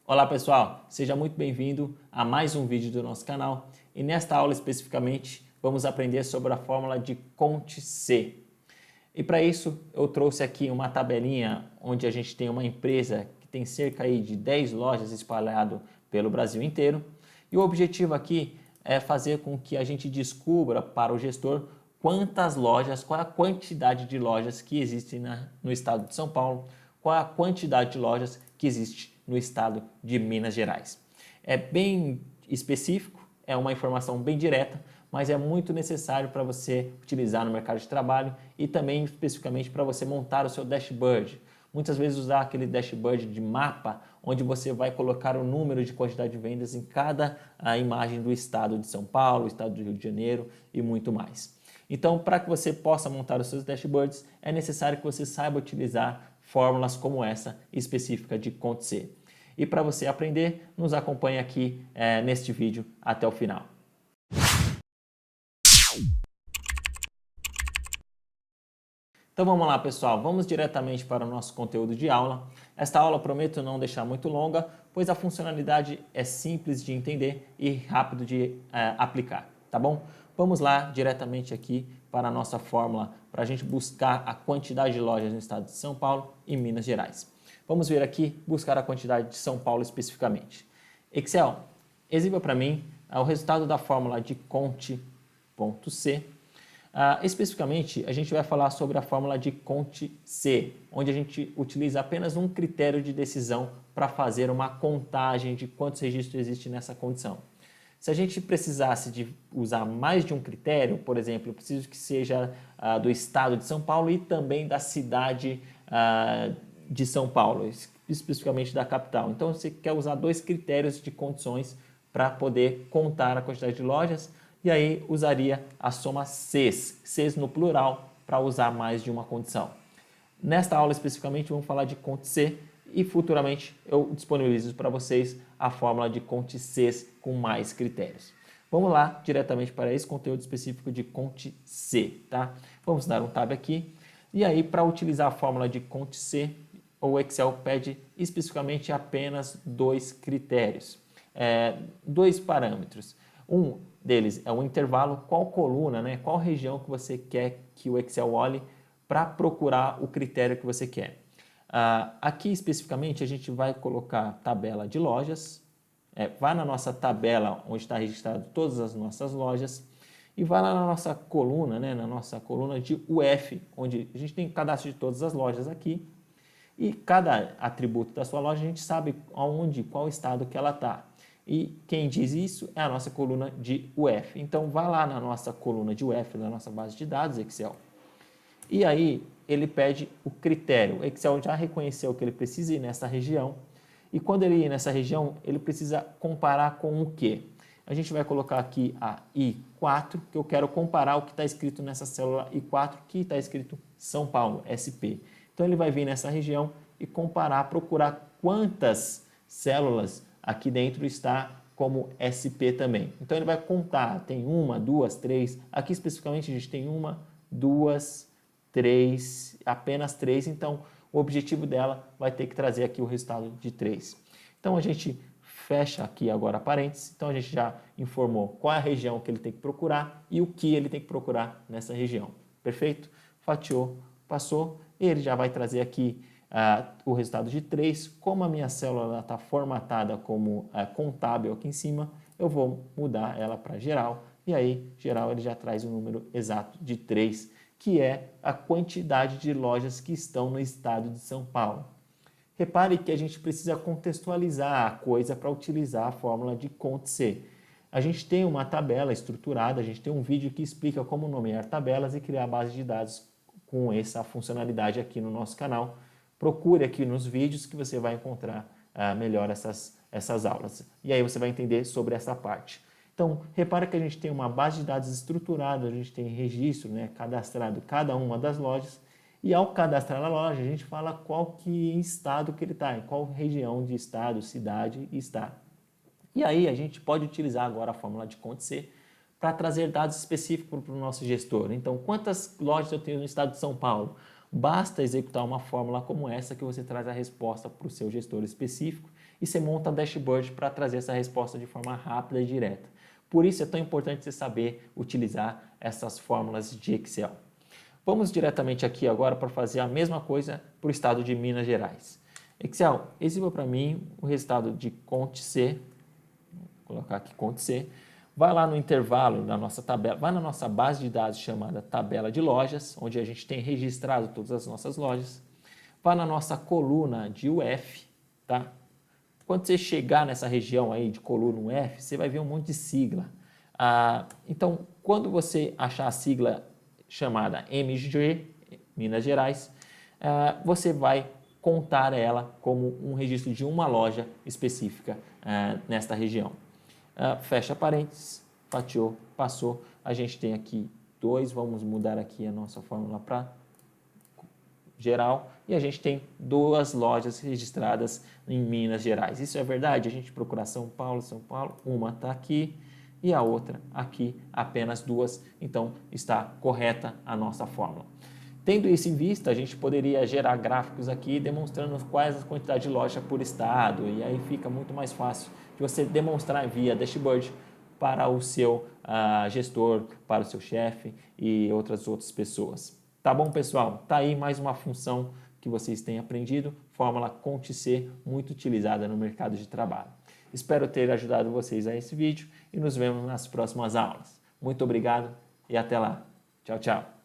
Olá pessoal, seja muito bem-vindo a mais um vídeo do nosso canal e nesta aula especificamente vamos aprender sobre a fórmula de Conte C. E para isso eu trouxe aqui uma tabelinha onde a gente tem uma empresa que tem cerca aí de 10 lojas espalhado pelo Brasil inteiro e o objetivo aqui é fazer com que a gente descubra para o gestor quantas lojas, qual é a quantidade de lojas que existem no estado de São Paulo, qual é a quantidade de lojas que existe no estado de Minas Gerais. É bem específico, é uma informação bem direta, mas é muito necessário para você utilizar no mercado de trabalho e também especificamente para você montar o seu dashboard. Muitas vezes usar aquele dashboard de mapa, onde você vai colocar o número de quantidade de vendas em cada imagem do estado de São Paulo, estado do Rio de Janeiro e muito mais. Então, para que você possa montar os seus dashboards, é necessário que você saiba utilizar fórmulas como essa específica de Conte C. E para você aprender, nos acompanhe aqui neste vídeo até o final. Então vamos lá pessoal, vamos diretamente para o nosso conteúdo de aula. Esta aula prometo não deixar muito longa, pois a funcionalidade é simples de entender e rápido de aplicar, tá bom? Vamos lá diretamente aqui para a nossa fórmula para a gente buscar a quantidade de lojas no estado de São Paulo e Minas Gerais. Vamos ver aqui, buscar a quantidade de São Paulo especificamente. Excel, exiba para mim o resultado da fórmula de Conte.C. Especificamente, a gente vai falar sobre a fórmula de Conte C, onde a gente utiliza apenas um critério de decisão para fazer uma contagem de quantos registros existem nessa condição. Se a gente precisasse de usar mais de um critério, por exemplo, eu preciso que seja do estado de São Paulo e também da cidade de São Paulo, especificamente da capital. Então, você quer usar dois critérios de condições para poder contar a quantidade de lojas, e aí usaria a soma Cs no plural, para usar mais de uma condição. Nesta aula especificamente vamos falar de Conte C e futuramente eu disponibilizo para vocês a fórmula de Conte Cs com mais critérios. Vamos lá diretamente para esse conteúdo específico de Conte C, tá? Vamos dar um tab aqui e aí para utilizar a fórmula de Conte C, o Excel pede especificamente apenas dois critérios, dois parâmetros. Um deles é o intervalo, qual coluna, qual região que você quer que o Excel olhe para procurar o critério que você quer. Aqui especificamente a gente vai colocar tabela de lojas, vai na nossa tabela onde está registrado todas as nossas lojas e vai lá na nossa coluna, na nossa coluna de UF, onde a gente tem cadastro de todas as lojas aqui e cada atributo da sua loja a gente sabe aonde, qual estado que ela está. E quem diz isso é a nossa coluna de UF. Então, vá lá na nossa coluna de UF, na nossa base de dados Excel. E aí, ele pede o critério. O Excel já reconheceu que ele precisa ir nessa região. E quando ele ir nessa região, ele precisa comparar com o quê? A gente vai colocar aqui a I4, que eu quero comparar o que está escrito nessa célula I4, que está escrito São Paulo, SP. Então, ele vai vir nessa região e comparar, procurar quantas células aqui dentro está como SP também. Então, ele vai contar, tem uma, duas, três. Aqui, especificamente, a gente tem uma, duas, três, apenas três. Então, o objetivo dela vai ter que trazer aqui o resultado de 3. Então, a gente fecha aqui agora parênteses. Então, a gente já informou qual é a região que ele tem que procurar e o que ele tem que procurar nessa região. Perfeito? Fatiou, passou. Ele já vai trazer aqui o resultado de 3, como a minha célula está formatada como contábil aqui em cima, eu vou mudar ela para geral, e aí geral ele já traz o número exato de 3, que é a quantidade de lojas que estão no estado de São Paulo. Repare que a gente precisa contextualizar a coisa para utilizar a fórmula de Conte C. A gente tem uma tabela estruturada, a gente tem um vídeo que explica como nomear tabelas e criar base de dados com essa funcionalidade aqui no nosso canal. Procure aqui nos vídeos que você vai encontrar melhor essas aulas. E aí você vai entender sobre essa parte. Então, repara que a gente tem uma base de dados estruturada, a gente tem registro, cadastrado cada uma das lojas. E ao cadastrar a loja, a gente fala qual estado que ele está, em qual região de estado, cidade está. E aí a gente pode utilizar agora a fórmula de Conte C para trazer dados específicos para o nosso gestor. Então, quantas lojas eu tenho no estado de São Paulo? Basta executar uma fórmula como essa que você traz a resposta para o seu gestor específico e você monta a dashboard para trazer essa resposta de forma rápida e direta. Por isso é tão importante você saber utilizar essas fórmulas de Excel. Vamos diretamente aqui agora para fazer a mesma coisa para o estado de Minas Gerais. Excel, exiba para mim o resultado de CONT-C, vou colocar aqui CONT-C, vai lá no intervalo da nossa tabela, vai na nossa base de dados chamada tabela de lojas, onde a gente tem registrado todas as nossas lojas, vai na nossa coluna de UF, tá? Quando você chegar nessa região aí de coluna UF, você vai ver um monte de sigla. Então, quando você achar a sigla chamada MG, Minas Gerais, você vai contar ela como um registro de uma loja específica nesta região. Fecha parênteses, fatiou, passou. A gente tem aqui 2, vamos mudar aqui a nossa fórmula para geral, e a gente tem 2 lojas registradas em Minas Gerais. Isso é verdade? A gente procura São Paulo, uma está aqui e a outra aqui, apenas 2, então está correta a nossa fórmula. Tendo isso em vista, a gente poderia gerar gráficos aqui demonstrando quais as quantidades de loja por estado, e aí fica muito mais fácil de você demonstrar via dashboard para o seu gestor, para o seu chefe e outras pessoas. Tá bom, pessoal? Tá aí mais uma função que vocês têm aprendido, fórmula CONT-C, muito utilizada no mercado de trabalho. Espero ter ajudado vocês a esse vídeo e nos vemos nas próximas aulas. Muito obrigado e até lá. Tchau, tchau.